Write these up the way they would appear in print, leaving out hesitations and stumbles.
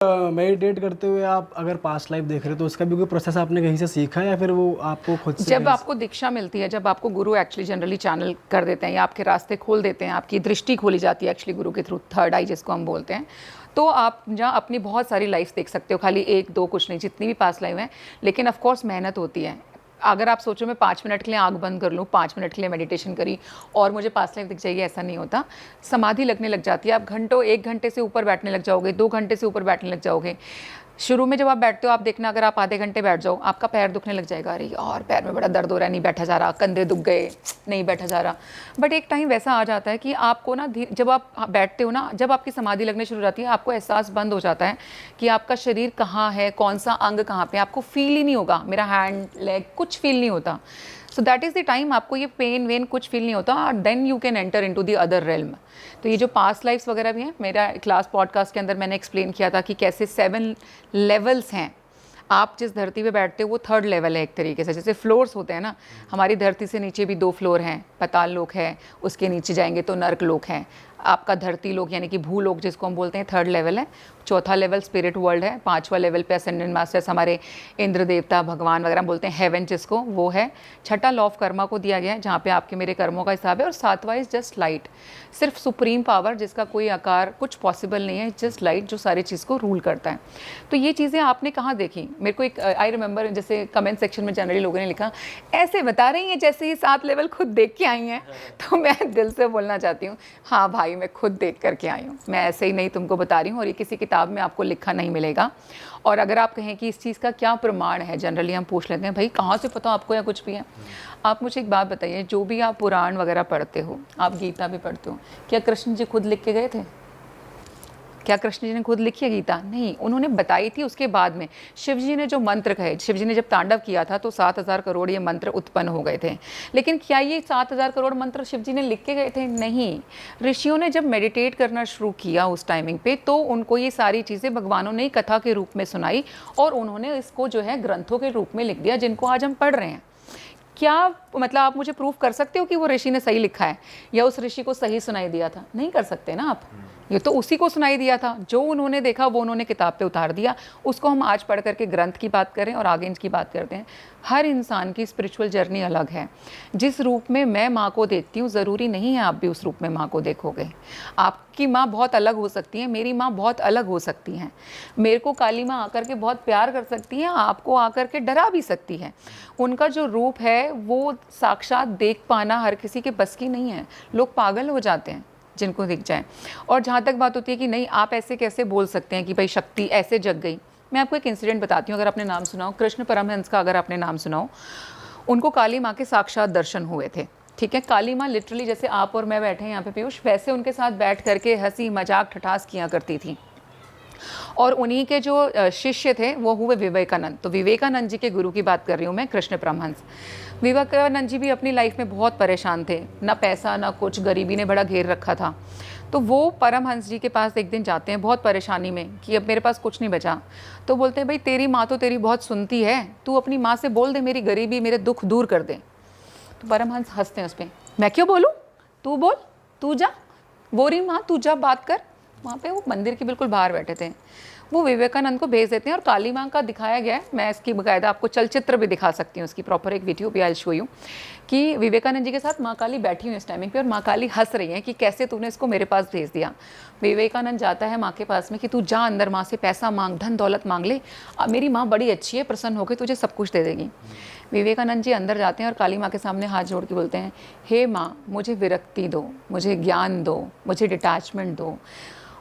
Meditate करते हुए आप अगर पास्ट लाइफ देख रहे हो तो उसका भी कोई प्रोसेस आपने कहीं से सीखा है या फिर वो आपको खुद से जब आपको दीक्षा मिलती है, जब आपको गुरु एक्चुअली जनरली चैनल कर देते हैं या आपके रास्ते खोल देते हैं, आपकी दृष्टि खोली जाती है एक्चुअली गुरु के थ्रू, थर्ड आई जिसको हम बोलते हैं, तो आप जहाँ अपनी बहुत सारी लाइफ देख सकते हो, खाली एक दो कुछ नहीं, जितनी भी पास्ट लाइफ है। लेकिन ऑफ कोर्स मेहनत होती है। अगर आप सोचो मैं 5 मिनट के लिए आंख बंद कर लूँ, 5 मिनट के लिए मेडिटेशन करी और मुझे पास्ट लाइफ दिख जाएगी, ऐसा नहीं होता। समाधि लगने लग जाती है, आप घंटों 1 घंटे से ऊपर बैठने लग जाओगे, 2 घंटे से ऊपर बैठने लग जाओगे। शुरू में जब आप बैठते हो, आप देखना अगर आप आधे घंटे बैठ जाओ, आपका पैर दुखने लग जाएगा, अरे यार पैर में बड़ा दर्द हो रहा है, नहीं बैठा जा रहा, कंधे दुख गए, नहीं बैठा जा रहा। बट एक टाइम वैसा आ जाता है कि आपको ना जब आप बैठते हो ना, जब आपकी समाधि लगने शुरू हो जाती है, आपको एहसास बंद हो जाता है कि आपका शरीर कहाँ है, कौन सा अंग कहाँ पे, आपको फील ही नहीं होगा, मेरा हैंड लेग कुछ फील नहीं होता। So that is the time आपको ये पेन वेन कुछ फील नहीं होता, और then you can enter into the other realm. तो ये जो पास्ट लाइफ्स वगैरह भी हैं, मेरा क्लास पॉडकास्ट के अंदर मैंने एक्सप्लेन किया था कि कैसे 7 लेवल्स हैं। आप जिस धरती पे बैठते हो वो 3rd लेवल है एक तरीके से, जैसे फ्लोर्स होते हैं ना, हमारी धरती से नीचे भी 2 फ्लोर हैं, पाताल लोक है, उसके नीचे जाएंगे तो नर्क लोक है, आपका धरती लोक यानी कि भूलोक जिसको हम बोलते हैं 3rd लेवल है, 4था लेवल स्पिरिट वर्ल्ड है, 5वां लेवल पे असेंडेंट मास्टर्स हमारे इंद्र देवता भगवान वगैरह बोलते हैं, हेवन जिसको वो है, 6ठा लॉ ऑफ कर्मा को दिया गया है जहाँ पे आपके मेरे कर्मों का हिसाब है, और 7वां इज जस्ट लाइट, सिर्फ सुप्रीम पावर जिसका कोई आकार कुछ पॉसिबल नहीं है, जस्ट लाइट जो सारी चीज़ को रूल करता है। तो ये चीज़ें आपने कहाँ देखी? मेरे को एक आई रिमेंबर जैसे कमेंट सेक्शन में जनरली लोगों ने लिखा ऐसे बता रही हैं जैसे ये 7 लेवल खुद देख के आई हैं। तो मैं दिल से बोलना चाहती हूँ, हाँ भाई मैं खुद देख करके आई हूँ, मैं ऐसे ही नहीं तुमको बता रही हूँ, और ये किसी किताब में आपको लिखा नहीं मिलेगा। और अगर आप कहें कि इस चीज़ का क्या प्रमाण है, जनरली हम पूछ लेते हैं भाई कहाँ से पता आपको या कुछ भी है। आप मुझे एक बात बताइए, जो भी आप पुराण वगैरह पढ़ते हो, आप गीता भी पढ़ते हो, क्या कृष्ण जी खुद लिख के गए थे? क्या कृष्ण जी ने खुद लिखी है गीता? नहीं, उन्होंने बताई थी उसके बाद में। शिव जी ने जो मंत्र कहे, शिव जी ने जब तांडव किया था तो 7000 करोड़ ये मंत्र उत्पन्न हो गए थे। लेकिन क्या ये 7000 करोड़ मंत्र शिव जी ने लिख के गए थे? नहीं। ऋषियों ने जब मेडिटेट करना शुरू किया उस टाइमिंग पे, तो उनको ये सारी चीज़ें भगवानों ने कथा के रूप में सुनाई, और उन्होंने इसको जो है ग्रंथों के रूप में लिख दिया, जिनको आज हम पढ़ रहे हैं। क्या मतलब आप मुझे प्रूफ कर सकते हो कि वो ऋषि ने सही लिखा है या उस ऋषि को सही सुनाई दिया था? नहीं कर सकते ना आप। ये तो उसी को सुनाई दिया था, जो उन्होंने देखा वो उन्होंने किताब पे उतार दिया, उसको हम आज पढ़ करके ग्रंथ की बात करें और आगे इनकी बात करते हैं। हर इंसान की स्पिरिचुअल जर्नी अलग है। जिस रूप में मैं माँ को देखती हूँ, ज़रूरी नहीं है आप भी उस रूप में माँ को देखोगे। आपकी माँ बहुत अलग हो सकती है, मेरी माँ बहुत अलग हो सकती हैं। मेरे को काली माँ आकर के बहुत प्यार कर सकती है, आपको आकर के डरा भी सकती है। उनका जो रूप है वो साक्षात देख पाना हर किसी के बस की नहीं है। लोग पागल हो जाते हैं जिनको दिख जाए। और जहाँ तक बात होती है कि नहीं आप ऐसे कैसे बोल सकते हैं कि भाई शक्ति ऐसे जग गई, मैं आपको एक इंसिडेंट बताती हूँ। अगर आपने नाम सुनाओ, कृष्ण परमहंस का अगर आपने नाम सुनाओ, उनको काली माँ के साक्षात दर्शन हुए थे। ठीक है, काली माँ लिटरली जैसे आप और मैं बैठे हैं यहाँ पे पीयूष, वैसे उनके साथ बैठ करके हंसी मजाक ठठास किया करती थी। और उन्हीं के जो शिष्य थे वो हुए विवेकानंद। तो विवेकानंद जी के गुरु की बात कर रही हूँ मैं, कृष्ण परमहंस। विवेकानंद जी भी अपनी लाइफ में बहुत परेशान थे, ना पैसा ना कुछ, गरीबी ने बड़ा घेर रखा था। तो वो परमहंस जी के पास एक दिन जाते हैं बहुत परेशानी में कि अब मेरे पास कुछ नहीं बचा। तो बोलते हैं भाई तेरी माँ तो तेरी बहुत सुनती है, तू अपनी माँ से बोल दे मेरी गरीबी मेरे दुख दूर कर दे। तो परमहंस हंसते हैं उस पर, मैं क्यों बोलूँ, तू बोल, तू जा, बोरी माँ तू जा बात कर। वहाँ पे वो मंदिर के बिल्कुल बाहर बैठे थे। वो विवेकानंद को भेज देते हैं, और काली माँ का दिखाया गया है, मैं इसकी बाकायदा आपको चलचित्र भी दिखा सकती हूँ, उसकी प्रॉपर एक वीडियो भी आई शो यू, कि विवेकानंद जी के साथ माँ काली बैठी हुई इस टाइमिंग पे, और माँ काली हंस रही है कि कैसे तूने इसको मेरे पास भेज दिया। विवेकानंद जाता है माँ के पास में कि तू जा अंदर माँ से पैसा मांग, धन दौलत मांग ले, मेरी माँ बड़ी अच्छी है, प्रसन्न होकर तुझे सब कुछ दे देगी। विवेकानंद जी अंदर जाते हैं और काली माँ के सामने हाथ जोड़ के बोलते हैं, हे माँ मुझे विरक्ति दो, मुझे ज्ञान दो, मुझे डिटैचमेंट दो।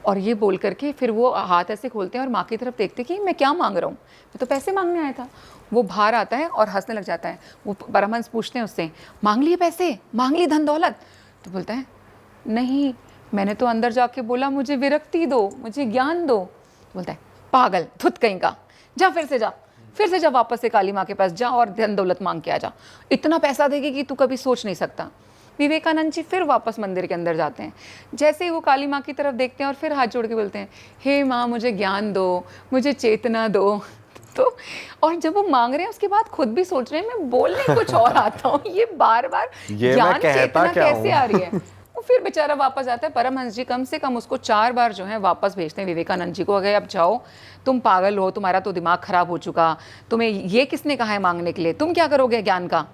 और ये बोल करके फिर वो हाथ ऐसे खोलते हैं और माँ की तरफ देखते कि मैं क्या मांग रहा हूँ, मैं तो पैसे मांगने आया था। वो बाहर आता है और हंसने लग जाता है। वो परमहंस पूछते हैं उससे, मांग लिए पैसे, मांग ली धन दौलत? तो बोलता है नहीं, मैंने तो अंदर जाके बोला मुझे विरक्ति दो, मुझे ज्ञान दो। तो बोलता है पागल, धुत कहीं का, जा फिर से जा, फिर से जा वापस से काली माँ के पास जा और धन दौलत मांग के आ जा, इतना पैसा देगी कि तू कभी सोच नहीं सकता। विवेकानंद जी फिर वापस मंदिर के अंदर जाते हैं। जैसे ही वो काली माँ की तरफ देखते हैं और फिर हाथ जोड़ के बोलते हैं, हे माँ मुझे ज्ञान दो, मुझे चेतना दो। तो और जब वो मांग रहे हैं उसके बाद खुद भी सोच रहे हैं मैं बोलने कुछ और आता हूँ, ये बार बार ज्ञान चेतना कैसे आ रही है। तो फिर बेचारा वापस आता है। परमहंस जी कम से कम उसको 4 बार जो है वापस भेजते हैं विवेकानंद जी को, अगर अब जाओ, तुम पागल हो, तुम्हारा तो दिमाग खराब हो चुका, तुम्हें ये किसने कहा है मांगने के लिए, तुम क्या करोगे ज्ञान का।